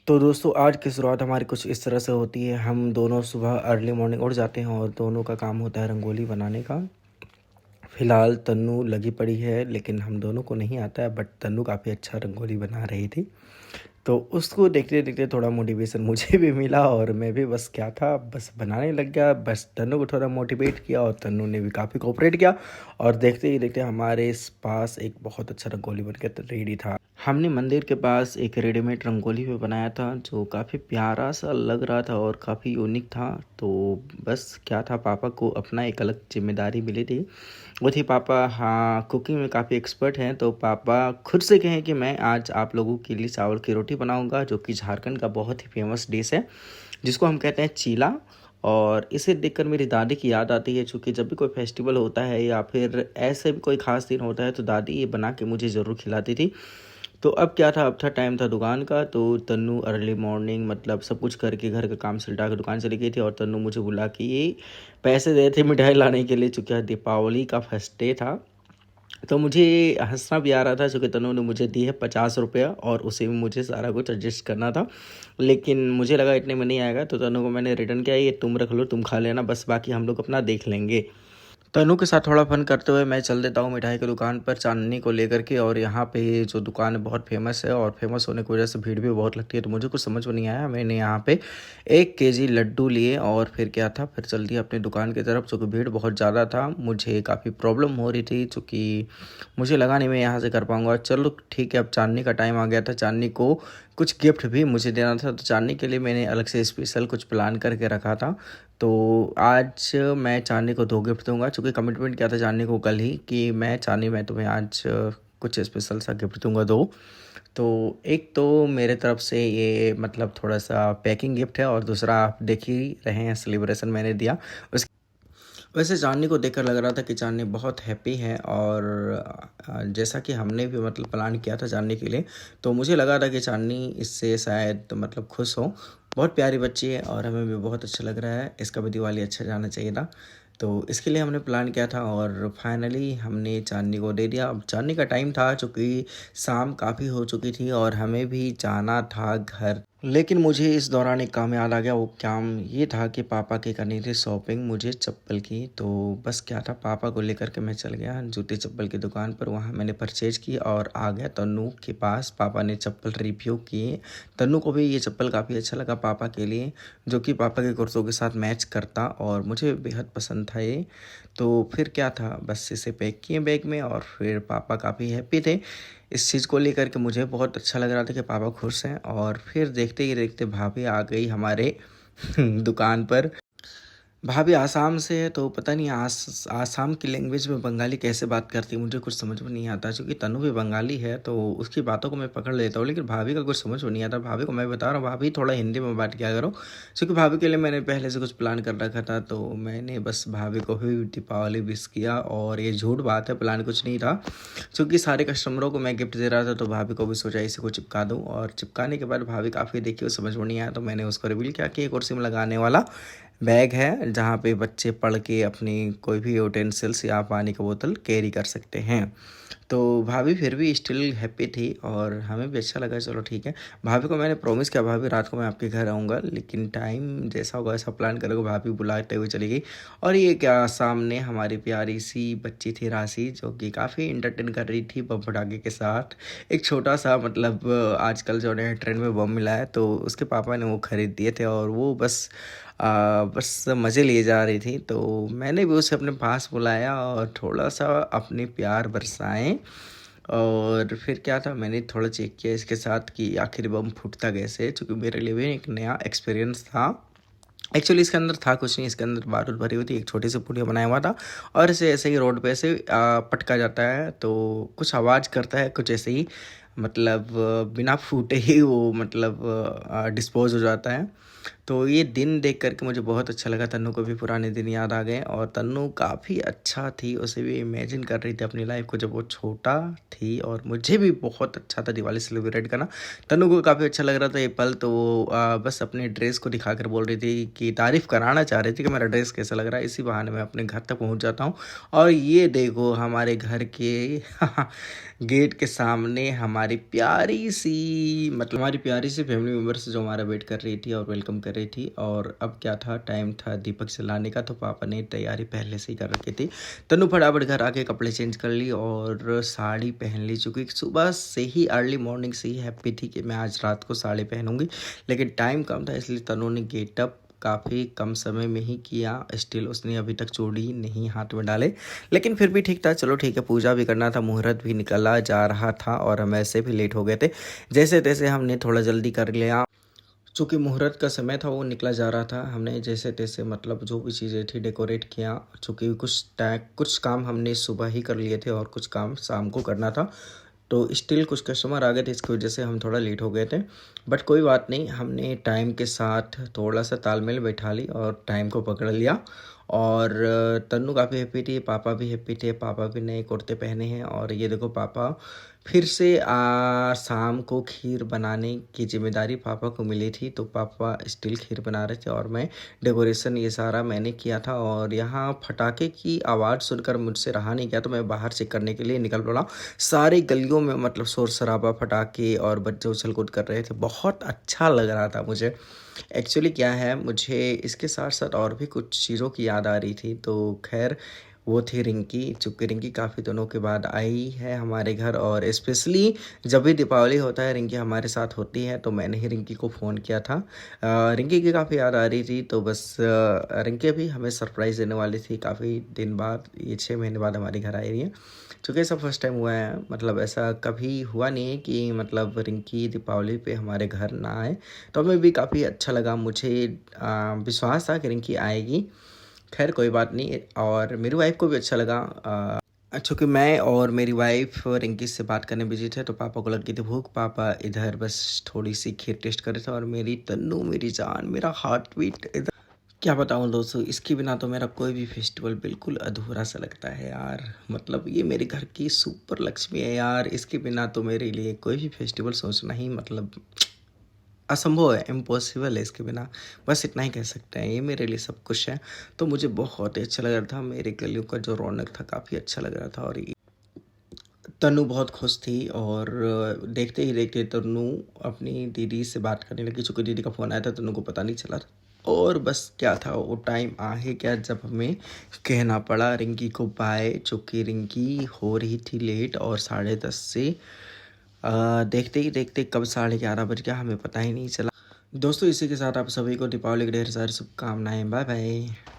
तो दोस्तों आज की शुरुआत हमारी कुछ इस तरह से होती है। हम दोनों सुबह अर्ली मॉर्निंग उठ जाते हैं और दोनों का काम होता है रंगोली बनाने का। फ़िलहाल तन्नू लगी पड़ी है, लेकिन हम दोनों को नहीं आता है, बट तन्नू काफ़ी अच्छा रंगोली बना रही थी। तो उसको देखते-देखते थोड़ा मोटिवेशन मुझे भी मिला और मैं भी बस क्या था, बस बनाने लग गया। बस तन्नू को थोड़ा मोटिवेट किया और तन्नू ने भी काफ़ी कोऑपरेट किया और देखते ही देखते हमारे पास एक बहुत अच्छा रंगोली बन के रेडी था। हमने मंदिर के पास एक रेडीमेड रंगोली भी बनाया था जो काफ़ी प्यारा सा लग रहा था और काफ़ी यूनिक था। तो बस क्या था, पापा को अपना एक अलग ज़िम्मेदारी मिली थी। वो थी पापा, हाँ, कुकिंग में काफ़ी एक्सपर्ट हैं, तो पापा खुद से कहें कि मैं आज आप लोगों के लिए चावल की रोटी बनाऊंगा, जो कि झारखंड का बहुत ही फेमस डिश है, जिसको हम कहते हैं चीला। और इसे देखकर मेरी दादी की याद आती है, चूँकि जब भी कोई फेस्टिवल होता है या फिर ऐसे भी कोई ख़ास दिन होता है तो दादी ये बना के मुझे ज़रूर खिलाती थी। तो अब क्या था, अब था टाइम था दुकान का। तो तन्नू अर्ली मॉर्निंग मतलब सब कुछ करके घर का काम सुलटा के दुकान चली गई थी और तन्नू मुझे बुला के ये पैसे दे थे मिठाई लाने के लिए, चूँकि दीपावली का फर्स्ट डे था। तो मुझे हँसना भी आ रहा था, चूँकि तन्नू ने मुझे दी है 50 रुपया और उसी में मुझे सारा कुछ एडजस्ट करना था। लेकिन मुझे लगा इतने में नहीं आएगा, तो तन्नू को मैंने रिटर्न किया, ये तुम रख लो, तुम खा लेना, बस बाकी हम लोग अपना देख लेंगे। तनु के साथ थोड़ा फन करते हुए मैं चल देता हूँ मिठाई की दुकान पर चांदनी को लेकर के। और यहाँ पे ये जो दुकान है बहुत फेमस है और फेमस होने की वजह से भीड़ भी बहुत लगती है। तो मुझे कुछ समझ में नहीं आया, मैंने यहाँ पे 1 केजी लड्डू लिए और फिर क्या था, फिर चल दिया अपनी दुकान की तरफ। चूँकि भीड़ बहुत ज़्यादा था, मुझे काफ़ी प्रॉब्लम हो रही थी, चूँकि मुझे लगा नहीं मैं यहाँ से कर पाऊँगा। चलो ठीक है, अब चांदनी का टाइम आ गया था, चांदनी को कुछ गिफ्ट भी मुझे देना था। तो चांदनी के लिए मैंने अलग से स्पेशल कुछ प्लान करके रखा था। तो आज मैं चांदनी को 2 गिफ्ट दूँगा, चूँकि कमिटमेंट किया था चांदनी को कल ही कि मैं तुम्हें आज कुछ स्पेशल सा गिफ्ट दूँगा 2। तो एक तो मेरे तरफ से ये मतलब थोड़ा-सा पैकिंग गिफ्ट है और दूसरा आप देख ही रहे हैं सेलिब्रेशन मैंने दिया। उस वैसे चाँदनी को देखकर लग रहा था कि चाँदनी बहुत हैप्पी है और जैसा कि हमने भी मतलब प्लान किया था चाँदनी के लिए, तो मुझे लगा था कि चाँदनी इससे शायद तो मतलब खुश हो। बहुत प्यारी बच्ची है और हमें भी बहुत अच्छा लग रहा है, इसका भी दिवाली अच्छा जाना चाहिए था। तो इसके लिए हमने प्लान किया था और फाइनली हमने चाँदनी को दे दिया। अब चाँदनी का टाइम था, चूँकि शाम काफ़ी हो चुकी थी और हमें भी जाना था घर। लेकिन मुझे इस दौरान एक काम याद आ गया, वो काम ये था कि पापा की करनी थी शॉपिंग मुझे चप्पल की। तो बस क्या था, पापा को लेकर के मैं चल गया जूते चप्पल की दुकान पर, वहाँ मैंने परचेज की और आ गया तन्नू के पास। पापा ने चप्पल रिव्यू किए, तन्नू को भी ये चप्पल काफ़ी अच्छा लगा पापा के लिए, जो कि पापा के कुर्तों के साथ मैच करता और मुझे बेहद पसंद था ये। तो फिर क्या था, बस इसे पैक किए बैग में और फिर पापा काफ़ी हैप्पी थे इस चीज़ को लेकर के। मुझे बहुत अच्छा लग रहा था कि पापा खुश हैं। और फिर देखते ही देखते भाभी आ गई हमारे दुकान पर। भाभी आसाम से है, तो पता नहीं आसाम की लैंग्वेज में बंगाली कैसे बात करती है, मुझे कुछ समझ में नहीं आता। क्योंकि तनु भी बंगाली है तो उसकी बातों को मैं पकड़ लेता हूँ, लेकिन भाभी का कुछ समझ में नहीं आता। भाभी को मैं बता रहा हूँ, भाभी थोड़ा हिंदी में बात किया करो, क्योंकि भाभी के लिए मैंने पहले से कुछ प्लान कर रखा था। तो मैंने बस भाभी को भी दीपावली विश किया और ये झूठ बात है, प्लान कुछ नहीं था। क्योंकि सारे कस्टमरों को मैं गिफ्ट दे रहा था, तो भाभी को भी सोचा इसी को चिपका दूँ। और चिपकाने के बाद भाभी काफ़ी देखी, वो समझ में नहीं आया, तो मैंने उसको रिवील किया कि ये कुर्सी में लगाने वाला बैग है, जहाँ पे बच्चे पढ़ के अपनी कोई भी यूटेंसिल्स या पानी का बोतल कैरी कर सकते हैं। तो भाभी फिर भी स्टिल हैप्पी थी और हमें भी अच्छा लगा, चलो ठीक है। भाभी को मैंने प्रॉमिस किया, भाभी रात को मैं आपके घर आऊँगा, लेकिन टाइम जैसा होगा ऐसा प्लान करोगे। भाभी बुलाते हुए चली गई और ये क्या, सामने हमारी प्यारी सी बच्ची थी राशि, जो कि काफ़ी इंटरटेन कर रही थी बम पटाखे के साथ। एक छोटा सा मतलब आजकल जो है ट्रेंड में बम मिला है, तो उसके पापा ने वो खरीद दिए थे और वो बस मज़े लिए जा रही थी। तो मैंने भी उसे अपने पास बुलाया और थोड़ा सा अपने प्यार बरसाएं। और फिर क्या था, मैंने थोड़ा चेक किया इसके साथ कि आखिर बम फूटता कैसे, क्योंकि मेरे लिए भी एक नया एक्सपीरियंस था। एक्चुअली इसके अंदर था कुछ नहीं, इसके अंदर बारूद भरी हुई थी, एक छोटी सी पुड़िया बनाया हुआ था और इसे ऐसे ही रोड पे ऐसे पटका जाता है, तो कुछ आवाज़ करता है, कुछ ऐसे ही मतलब बिना फूटे ही वो मतलब डिस्पोज हो जाता है। तो ये दिन देख कर के मुझे बहुत अच्छा लगा, तन्नू को भी पुराने दिन याद आ गए और तन्नू काफ़ी अच्छा थी, उसे भी इमेजिन कर रही थी अपनी लाइफ को जब वो छोटा थी। और मुझे भी बहुत अच्छा था दिवाली सेलिब्रेट करना। तन्नू को काफ़ी अच्छा लग रहा था ये पल, तो वो बस अपने ड्रेस को दिखाकर बोल रही थी कि तारीफ़ कराना चाह रही थी कि मेरा ड्रेस कैसा लग रहा है। इसी बहाने मैं अपने घर तक पहुंच जाता हूं और ये देखो हमारे घर के गेट के सामने हमारी हमारी प्यारी सी मतलब हमारी प्यारी सी फैमिली मेम्बर्स जो हमारा वेट कर रही थी और वेलकम कर रही थी। और अब क्या था, टाइम था दीपक जलाने का, तो पापा ने तैयारी पहले से ही कर रखी थी। तनु फटाफट घर आके कपड़े चेंज कर ली और साड़ी पहन ली, चूँकि सुबह से ही अर्ली मॉर्निंग से ही हैप्पी थी कि मैं आज रात को साड़ी पहनूंगी, लेकिन टाइम कम था इसलिए तनु ने गेटअप काफ़ी कम समय में ही किया। स्टिल उसने अभी तक चूड़ी नहीं हाथ में डाले, लेकिन फिर भी ठीक था। चलो ठीक है, पूजा भी करना था, मुहूर्त भी निकला जा रहा था और हम ऐसे भी लेट हो गए थे। जैसे तैसे हमने थोड़ा जल्दी कर लिया, चूँकि मुहूर्त का समय था वो निकला जा रहा था। हमने जैसे तैसे मतलब जो भी चीज़ें थी डेकोरेट किया, चूँकि कुछ काम हमने सुबह ही कर लिए थे और कुछ काम शाम को करना था, तो स्टिल कुछ कस्टमर आ गए थे, इसकी वजह से हम थोड़ा लेट हो गए थे। बट कोई बात नहीं, हमने टाइम के साथ थोड़ा सा तालमेल बैठा ली और टाइम को पकड़ लिया। और तन्नू काफ़ी हैप्पी थी, पापा भी हैप्पी थे, पापा भी नए कुर्ते पहने हैं। और ये देखो पापा फिर से शाम को खीर बनाने की जिम्मेदारी पापा को मिली थी, तो पापा स्टिल खीर बना रहे थे और मैं डेकोरेशन ये सारा मैंने किया था। और यहाँ फटाके की आवाज़ सुनकर मुझसे रहा नहीं गया, तो मैं बाहर चेक करने के लिए निकल पड़ा। सारी गलियों में मतलब शोर शराबा, फटाके और बच्चे उछल कूद कर रहे थे, बहुत अच्छा लग रहा था मुझे। एक्चुअली क्या है, मुझे इसके साथ साथ और भी कुछ चीज़ों की याद आ रही थी। तो खैर वो थी रिंकी, चूँकि रिंकी काफ़ी दिनों के बाद आई है हमारे घर, और स्पेशली जब भी दीपावली होता है रिंकी हमारे साथ होती है, तो मैंने ही रिंकी को फ़ोन किया था। रिंकी की काफ़ी याद आ रही थी, तो बस रिंकी भी हमें सरप्राइज़ देने वाली थी काफ़ी दिन बाद, ये 6 महीने बाद हमारे घर आई रही है। चूँकि ऐसा फर्स्ट टाइम हुआ है, मतलब ऐसा कभी हुआ नहीं है कि मतलब रिंकी दीपावली पे हमारे घर ना आए, तो हमें भी काफ़ी अच्छा लगा। मुझे विश्वास था कि रिंकी आएगी। खैर कोई बात नहीं, और मेरी वाइफ को भी अच्छा लगा। चूँकि मैं और मेरी वाइफ रिंकी से बात करने बिजी थे, तो पापा को लग गई थी भूख, पापा इधर बस थोड़ी सी खीर टेस्ट कर रहे थे। और मेरी तन्नू, मेरी जान, मेरा हार्ट बीट इधर, क्या बताऊँ दोस्तों, इसके बिना तो मेरा कोई भी फेस्टिवल बिल्कुल अधूरा सा लगता है यार। मतलब ये मेरे घर की सुपर लक्ष्मी है यार, इसके बिना तो मेरे लिए कोई भी फेस्टिवल सोचना ही मतलब असंभव है, इम्पॉसिबल है इसके बिना। बस इतना ही कह सकते हैं, ये मेरे लिए सब कुछ है। तो मुझे बहुत ही अच्छा लग रहा था, मेरे गलियों का जो रौनक था काफ़ी अच्छा लग रहा था। और तन्नू बहुत खुश थी, और देखते ही देखते तन्नू अपनी दीदी से बात करने लगी। चूँकि दीदी का फ़ोन आया था, तन्नू को पता नहीं चला था। और बस क्या था, वो टाइम आ ही गया जब हमें कहना पड़ा रिंकी को बाय, चूँकि रिंकी हो रही थी लेट। और 10:30 से देखते ही देखते कब 11:30 बज गया हमें पता ही नहीं चला। दोस्तों इसी के साथ आप सभी को दीपावली की ढेर सारी शुभकामनाएं। Bye bye.